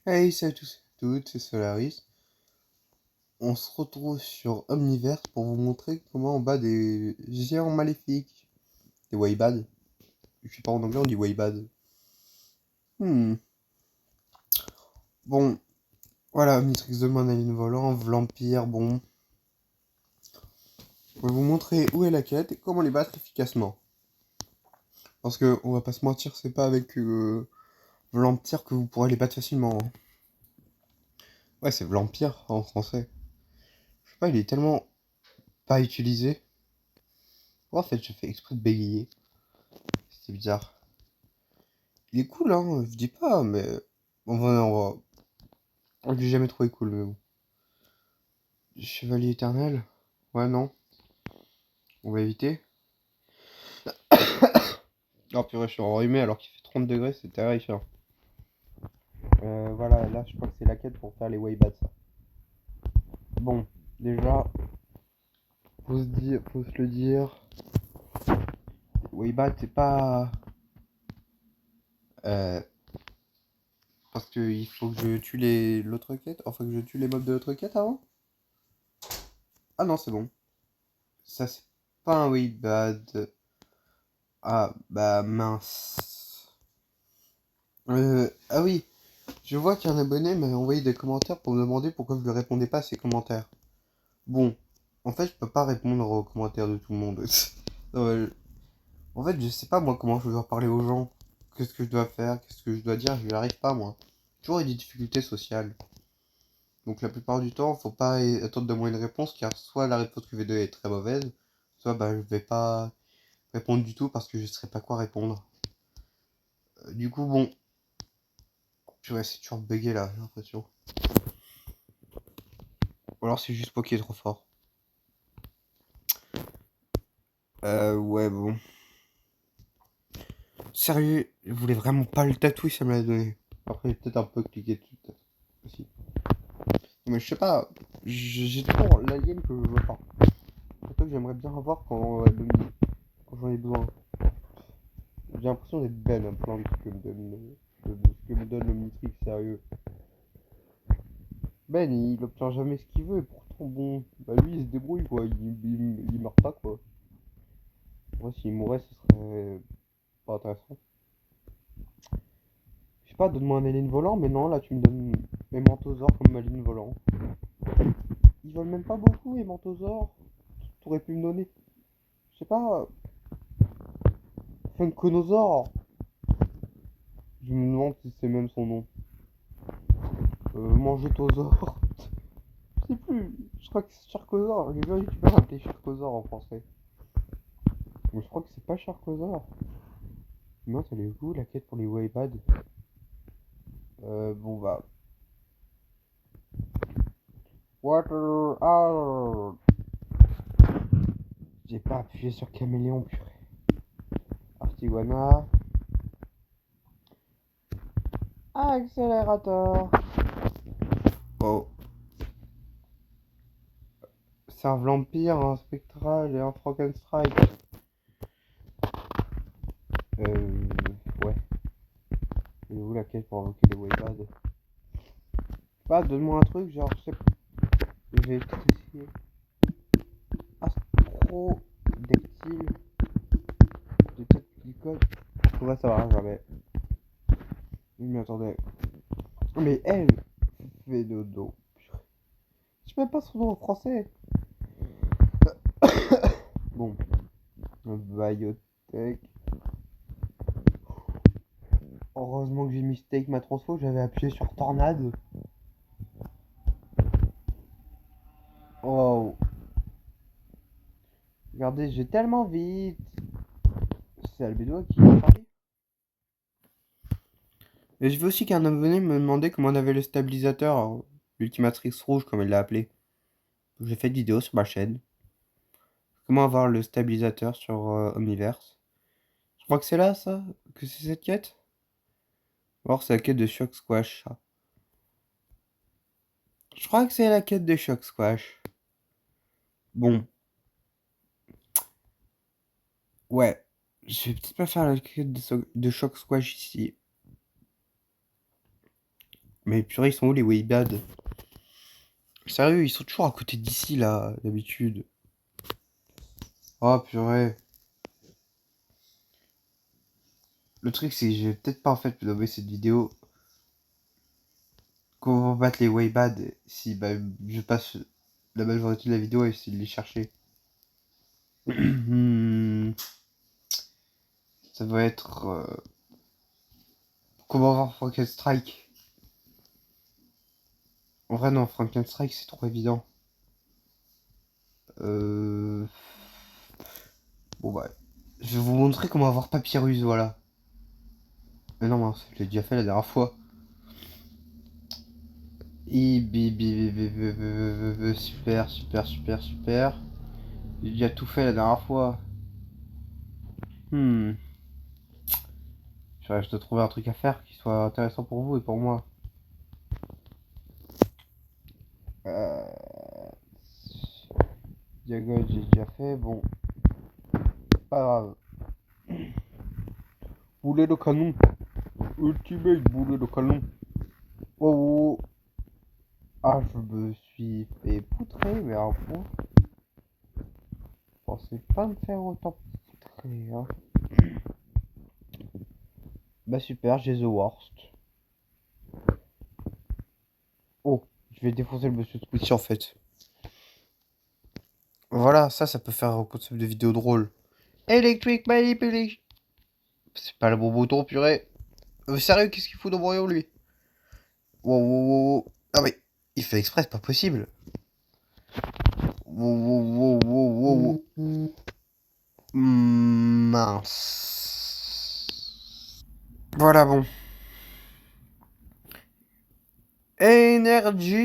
Hey, salut à tous et toutes, c'est Solaris. On se retrouve sur Omniverse pour vous montrer comment on bat des géants maléfiques. Des Waibad. Je sais pas, en anglais on dit Waibad. Hmm. Bon, voilà, Omnitrix de Alien Volant, Vampire, bon. Je vais vous montrer où est la quête et comment les battre efficacement. Parce que, on va pas se mentir, c'est pas avec Vampire que vous pourrez les battre facilement, hein. Ouais, c'est Vampire en français. Je sais pas, il est tellement pas utilisé. Oh, en fait, je fais exprès de bégayer. C'est bizarre. Il est cool, hein, je dis pas, mais... Je l'ai jamais trouvé cool, mais bon. Chevalier éternel? Ouais, non. On va éviter. Oh purée, je suis enrhumé alors qu'il fait 30 degrés, c'est terrifiant. Voilà, là, je crois que c'est la quête pour faire les Waybats, ça. Bon, déjà, faut se le dire. Waybat, c'est pas... Euh, parce que il faut que je tue l'autre quête. Enfin, que je tue les mobs de l'autre quête avant. Ah non, c'est bon. Ça, c'est pas un Waybat. Ah, bah mince. Ah oui, je vois qu'un abonné m'a envoyé des commentaires pour me demander pourquoi je ne répondais pas à ses commentaires. Bon, en fait, je peux pas répondre aux commentaires de tout le monde. Non, en fait, je sais pas moi comment je dois parler aux gens. Qu'est-ce que je dois faire, qu'est-ce que je dois dire, je n'y arrive pas moi. J'ai toujours eu des difficultés sociales. Donc la plupart du temps, faut pas attendre de moi une réponse car soit la réponse que je vais donner est très mauvaise, soit bah je vais pas répondre du tout parce que je sais pas quoi répondre. Du coup, bon, je vais essayer de toujours bugger là, j'ai l'impression. Ou alors c'est juste moi qui est trop fort. Ouais, bon. Sérieux, je voulais vraiment pas le tatouer, ça me l'a donné. Après, j'ai peut-être un peu cliqué dessus, peut-être. Aussi. Mais je sais pas, j'ai trop l'alien que je veux pas. C'est ça que j'aimerais bien avoir quand j'en ai besoin. J'ai l'impression d'être Ben un peu de ce que me donne, ce que me donne l'Omnitrix, sérieux. Ben, il obtient jamais ce qu'il veut, et pourtant, bon, bah lui, il se débrouille, quoi. Il meurt pas, quoi. Moi, s'il mourait, ce serait pas intéressant. Je sais pas, donne-moi un alien volant, mais non, là, tu me donnes Aimantosaure comme alien volant. Ils volent même pas beaucoup, Aimantosaure. T'aurais pu me donner, je sais pas, Funkonosaure. Je me demande si c'est même son nom. Mangetosaure. Je sais plus. Je crois que c'est Charcosaure. J'ai vu un youtubeur appeler Charcosaure en français. Mais je crois que c'est pas Charcosaure. Mince, elle est où la quête pour les Waybad? Bon bah. Water out. J'ai pas appuyé sur Caméléon, purée. Artiguana. Accélérateur. Oh. C'est un vampire, un spectral et un Frankenstrike. Euh. Ouais. Elle est où la quête pour invoquer les Waybad? Pas, donne-moi un truc, genre, je sais pas. Je vais peut-être essayer. Astrodactyle. Peut-être du code. Ouais, ça va, jamais. Mais attendez. Mais elle fait dodo. Je sais même pas son nom en français. Bon. Biotech. Heureusement que j'ai mis Steak ma transfo, j'avais appuyé sur Tornade. Oh. Regardez, j'ai tellement vite. C'est Albedo qui m'a parlé. Et je veux aussi qu'un abonné me demandait comment on avait le stabilisateur, l'Ultimatrix rouge comme il l'a appelé. J'ai fait une vidéo sur ma chaîne. Comment avoir le stabilisateur sur Omniverse. Je crois que c'est là, ça, que c'est cette quête. Or, c'est la quête de Shock Squash, ça. Je crois que c'est la quête de Shock Squash. Bon. Ouais. Je vais peut-être pas faire la quête de Shock Squash ici. Mais purée, ils sont où les Weibad? Sérieux, ils sont toujours à côté d'ici là, d'habitude. Oh purée. Le truc c'est que je vais peut-être pas en fait nommer cette vidéo. Comment battre les Weibad si bah, je passe la majorité de la vidéo à essayer de les chercher. Ça va être comment voir Frankenstrike. En vrai non, Frankenstrike c'est trop évident. Bon bah, je vais vous montrer comment avoir Papyrus, voilà. Mais non mince, je l'ai déjà fait la dernière fois. Super, super, super, super. J'ai déjà tout fait la dernière fois. Hmm. Je dois trouver un truc à faire qui soit intéressant pour vous et pour moi. Diagonale, j'ai déjà fait. Bon, pas grave. Boulet de canon. Ultimate boulet de canon. Oh, oh, oh. Ah, je me suis fait poutrer, mais un point. Je pensais pas me faire autant poutrer, hein. Bah super, j'ai The Worst. Oh, je vais défoncer le monsieur Squishy en fait. Voilà, ça peut faire un concept de vidéo drôle. Electric Manipulation. C'est pas le bon bouton, purée. Sérieux, qu'est-ce qu'il fout dans mon rayon, lui? Wow, wow, wow, wow. Ah, mais il fait exprès, c'est pas possible. Wow, wow, wow, wow, wow, wow. Mince. Voilà, bon. Energy.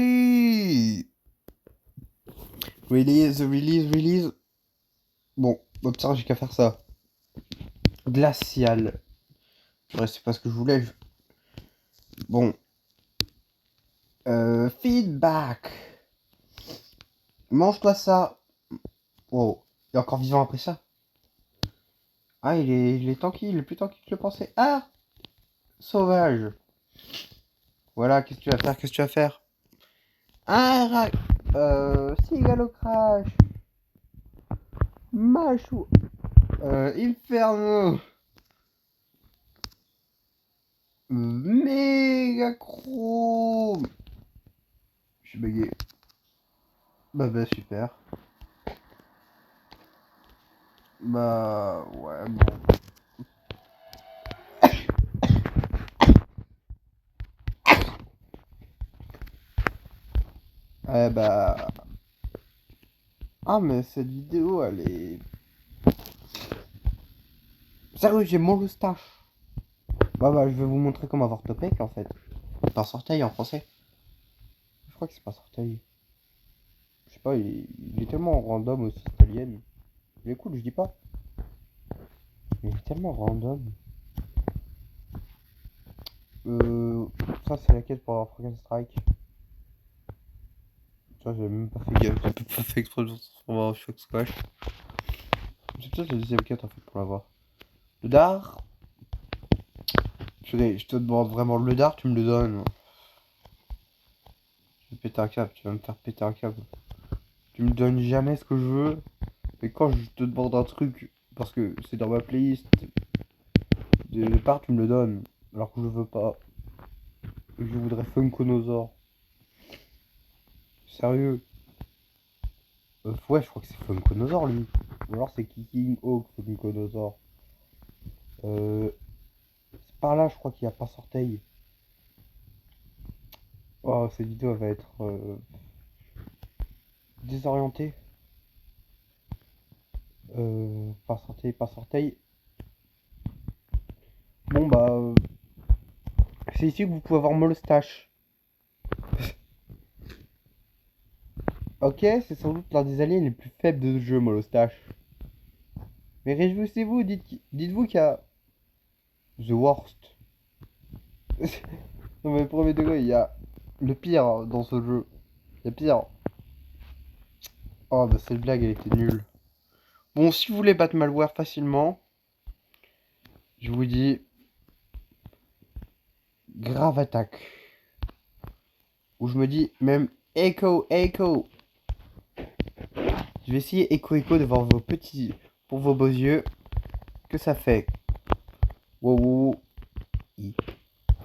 Release, release, release. Bon, putain, j'ai qu'à faire ça. Glacial. C'est pas ce que je voulais. Bon. Feedback. Mange-toi ça. Oh, il est encore vivant après ça. Ah, il est tranquille, il est plus tranquille que je le pensais. Ah, sauvage. Voilà, qu'est-ce que tu vas faire? Qu'est-ce que tu vas faire? Ah, Cigalo Crash. Machou. Inferno. Méga Chrome. Je suis bugué. Bah, super. Bah, ouais, bon. Bah... Ah, mais cette vidéo, elle est... Sérieux, j'ai mon loustache. Bah, je vais vous montrer comment avoir Topek, en fait. Par sorteil, en français. Je crois que c'est pas sorteil. Je sais pas, il est tellement random aussi, cette alien. Il est cool, je dis pas. Mais il est tellement random. Euh... Ça, c'est la quête pour avoir Frozen Strike. Ça, j'ai même pas fait gaffe. J'ai même pas fait exprès de transformer en Shock Squash. C'est peut-être la deuxième quête, en fait, pour l'avoir. Le dard. Je te demande vraiment le dard, tu me le donnes. Je vais péter un câble, tu vas me faire péter un câble. Tu me donnes jamais ce que je veux. Mais quand je te demande un truc, parce que c'est dans ma playlist, de départ, tu me le donnes. Alors que je veux pas. Je voudrais Funkonosaur. Sérieux. Ouais, je crois que c'est Funkonosaur lui. Ou alors c'est Kicking Hawk Funkonosaur. C'est par là, je crois qu'il n'y a pas Sorteil. Oh, cette vidéo elle va être désorientée. Pas Sorteil, pas Sorteil. Bon bah, c'est ici que vous pouvez avoir Molstache. Ok, c'est sans doute l'un des aliens les plus faibles de ce jeu, Molstache. Mais réjouissez-vous, dites-vous qu'il y a The Worst. Non mais premier degré, il y a le pire dans ce jeu. Il y a pire. Oh bah cette blague elle était nulle. Bon, si vous voulez battre Malware facilement, je vous dis grave attaque. où je me dis même Echo, Echo. Je vais essayer Echo, Echo devant vos petits, pour vos beaux yeux. Que ça fait? Wow, wow, wow.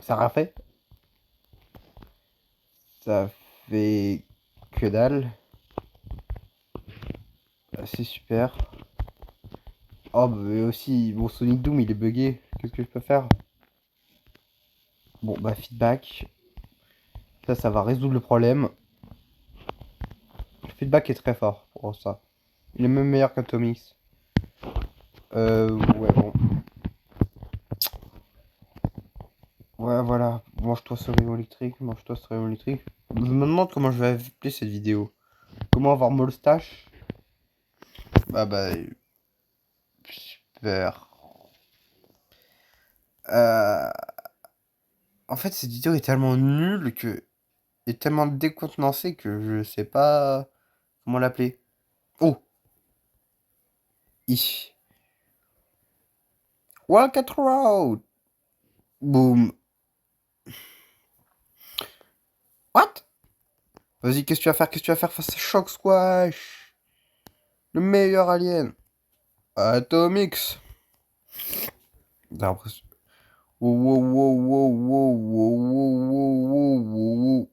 Ça a fait? Ça fait que dalle. C'est super. Oh, bah aussi, mon Sonic Doom il est bugué. Qu'est-ce que je peux faire? Bon, bah, feedback. Ça va résoudre le problème. Le feedback est très fort pour ça. Il est même meilleur qu'Atomix. Ouais, bon. Ouais, voilà. Mange-toi ce rayon électrique, mange-toi ce rayon électrique. Je me demande comment je vais appeler cette vidéo. Comment avoir Molstache? Bah, super. Euh... En fait, cette vidéo est tellement nulle que... est tellement décontenancée que je sais pas comment l'appeler. Oh! I. Walcott Road! Boom. What? Vas-y, qu'est-ce que tu vas faire? Qu'est-ce que tu vas faire face à Shock Squash? Le meilleur alien. Atomix. J'ai l'impression. Wow, wow, wow, wow, wow, wow, wow, wow, wow, wow.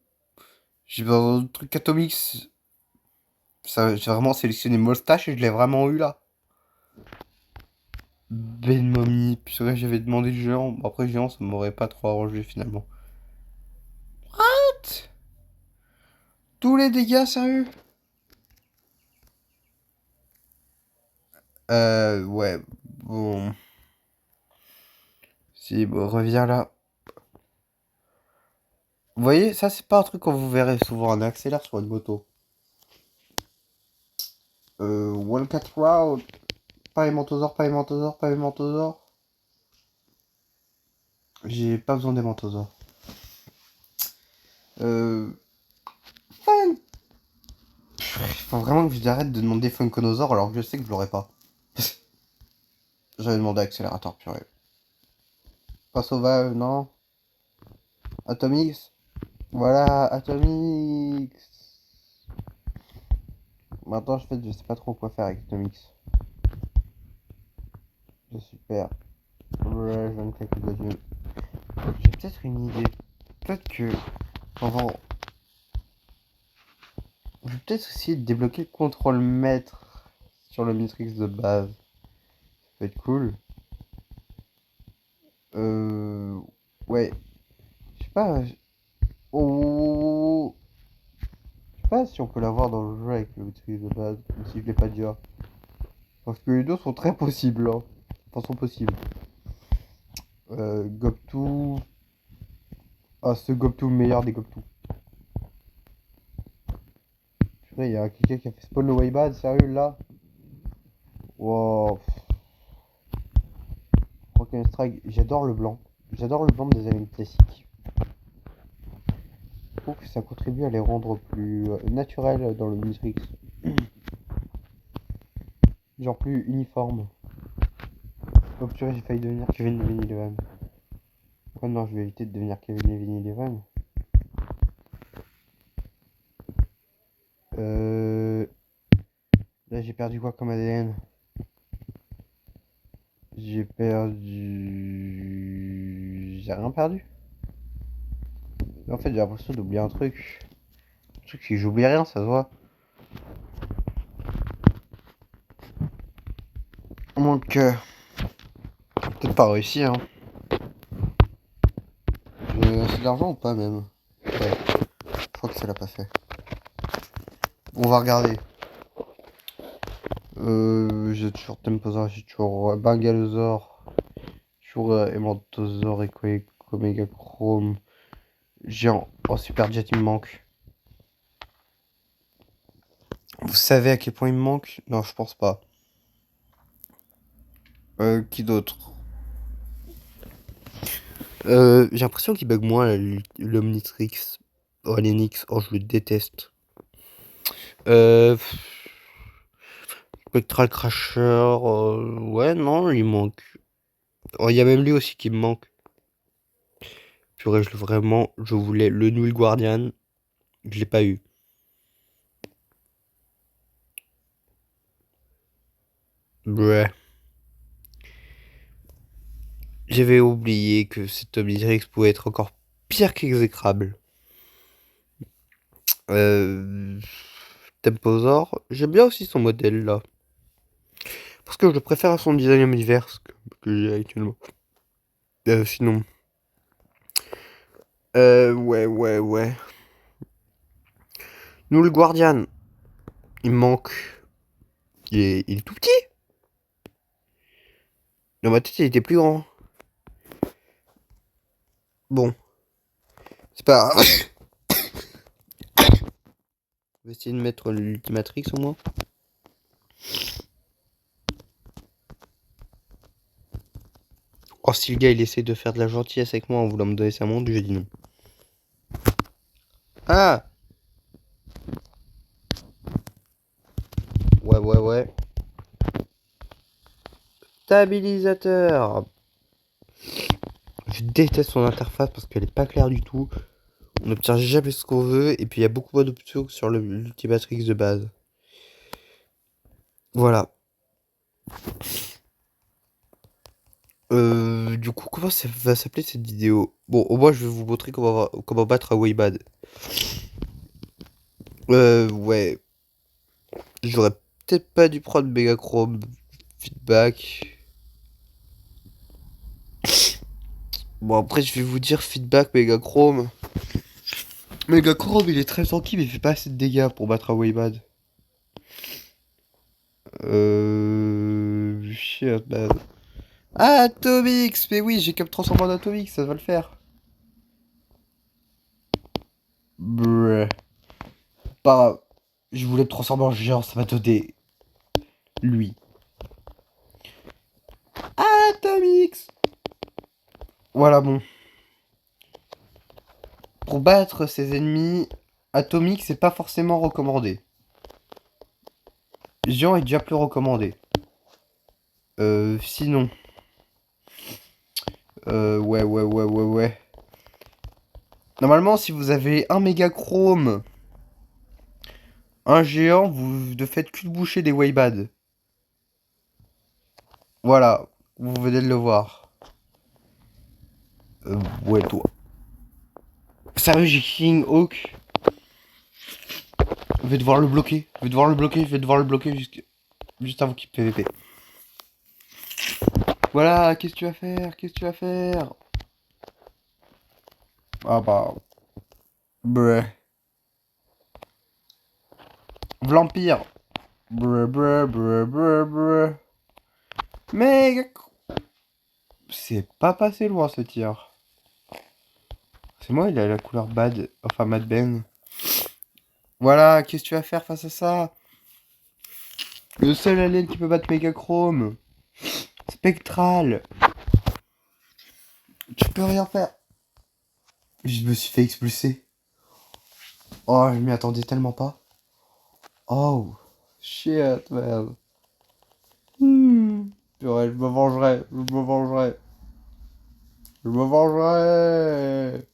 J'ai besoin d'un truc Atomix. Ça, j'ai vraiment sélectionné Moustache et je l'ai vraiment eu là. Ben Mommy. Puis c'est vrai, j'avais demandé le géant. Bon, après, le géant, ça m'aurait pas trop arrangé finalement. What? Tous les dégâts, sérieux? Ouais. Bon. Si, bon, reviens là. Vous voyez, ça, c'est pas un truc que vous verrez souvent. On accélère sur une moto. Wildcat Road. Pas Aimantosaure, pas Aimantosaure, pas Aimantosaure. J'ai pas besoin d'Aimantosaure. Euh. Fun. Faut vraiment que j'arrête de demander Funkonosaure alors que je sais que je l'aurais pas. J'avais demandé accélérateur purée. Pas sauvage, non. Atomix. Voilà, Atomix. Maintenant, en fait, je sais pas trop quoi faire avec Atomix. C'est super. Ouais, je viens de claquer les yeux. J'ai peut-être une idée. Peut-être que. Enfin, je vais peut-être essayer de débloquer le contrôle maître sur le Matrix de base. Ça peut être cool. Euh. Ouais. Je sais pas. Oh. Je sais pas si on peut l'avoir dans le jeu avec le Matrix de base. Ou si je l'ai pas déjà. Parce que les deux sont très possibles. Hein. Enfin, sont possibles. Goptu. Ah, ce Goptu, le meilleur des Goptu. Purée, il y a quelqu'un qui a fait spawn le Waybad, sérieux là? Wow. Rock'n Strike, j'adore le blanc. J'adore le blanc des aliens classiques. Je trouve que ça contribue à les rendre plus naturels dans le Matrix. Genre plus uniforme. Oh purée, j'ai failli devenir Kevin Levin Eleven. Oh non, je vais éviter de devenir Kevin Levin Eleven. Euh... Là, j'ai perdu quoi comme ADN? J'ai perdu... J'ai rien perdu. En fait, j'ai l'impression d'oublier un truc. Le truc, c'est que j'oublie rien, ça se voit. Donc, peut-être pas réussi, hein. J'ai assez d'argent ou pas, même? Ouais, je crois que ça l'a pas fait. On va regarder. J'ai toujours Temposaur, j'ai toujours Bangalosaur, toujours Aimantosaur, Echo, Omega Chrome. Géant. Oh, Super Jet, il me manque. Vous savez à quel point il me manque? Non, je pense pas. Qui d'autre? J'ai l'impression qu'il bug moins l'Omnitrix. Oh, l'Enix. Oh, je le déteste. Euh. Spectral Crasher. Ouais, non, il manque. Oh, il y a même lui aussi qui me manque. Purée, vraiment, je voulais le Null Guardian. Je l'ai pas eu. Ouais. J'avais oublié que cet Omnitrix pouvait être encore pire qu'exécrable. Euh... Temposaur, j'aime bien aussi son modèle là. Parce que je le préfère à son design omniverse que j'ai actuellement. Sinon. Ouais. Nous, le Guardian, il me manque. Il est tout petit. Dans ma tête, il était plus grand. Bon, c'est pas grave. On va essayer de mettre l'Ultimatrix au moins. Oh, si le gars il essaie de faire de la gentillesse avec moi en voulant me donner sa montre, j'ai dit non. Ah! Ouais. Stabilisateur! Je déteste son interface parce qu'elle est pas claire du tout. On n'obtient jamais ce qu'on veut et puis il y a beaucoup moins d'options que sur l'Ultimatrix de base. Voilà. Du coup, comment ça va s'appeler cette vidéo? Bon, au moins je vais vous montrer comment battre un Waybad. Ouais. J'aurais peut-être pas dû prendre Megachrome Feedback. Bon, après, je vais vous dire Feedback Megachrome. Megachrome, il est très tranquille, mais il fait pas assez de dégâts pour battre un Waybad. Shit, man. Ah, Atomix! Mais oui, j'ai comme transformé en Atomix, ça va le faire. Bruh. Pas grave. Je voulais me transformer en géant, ça m'a donné lui. Atomix! Voilà, bon. Pour battre ses ennemis, Atomique, c'est pas forcément recommandé. Géant est déjà plus recommandé. Sinon. Ouais. Normalement, si vous avez un Mégachrome, un géant, vous ne faites que boucher des Waybad. Voilà, vous venez de le voir. Ouais, toi. Sérieux, j'ai King Hawk. Je vais devoir le bloquer. Juste avant qu'il PVP. Voilà, qu'est-ce que tu vas faire? Ah bah. Bruh. Vampire. Bruh. Mais c'est pas passé loin ce tir. C'est moi, il a la couleur bad. Enfin, Mad Ben. Voilà, qu'est-ce que tu vas faire face à ça? Le seul alien qui peut battre Megachrome. Spectral. Tu peux rien faire. Je me suis fait expulser. Oh, je m'y attendais tellement pas. Oh, shit, man. Purée, je me vengerai. Je me vengerai.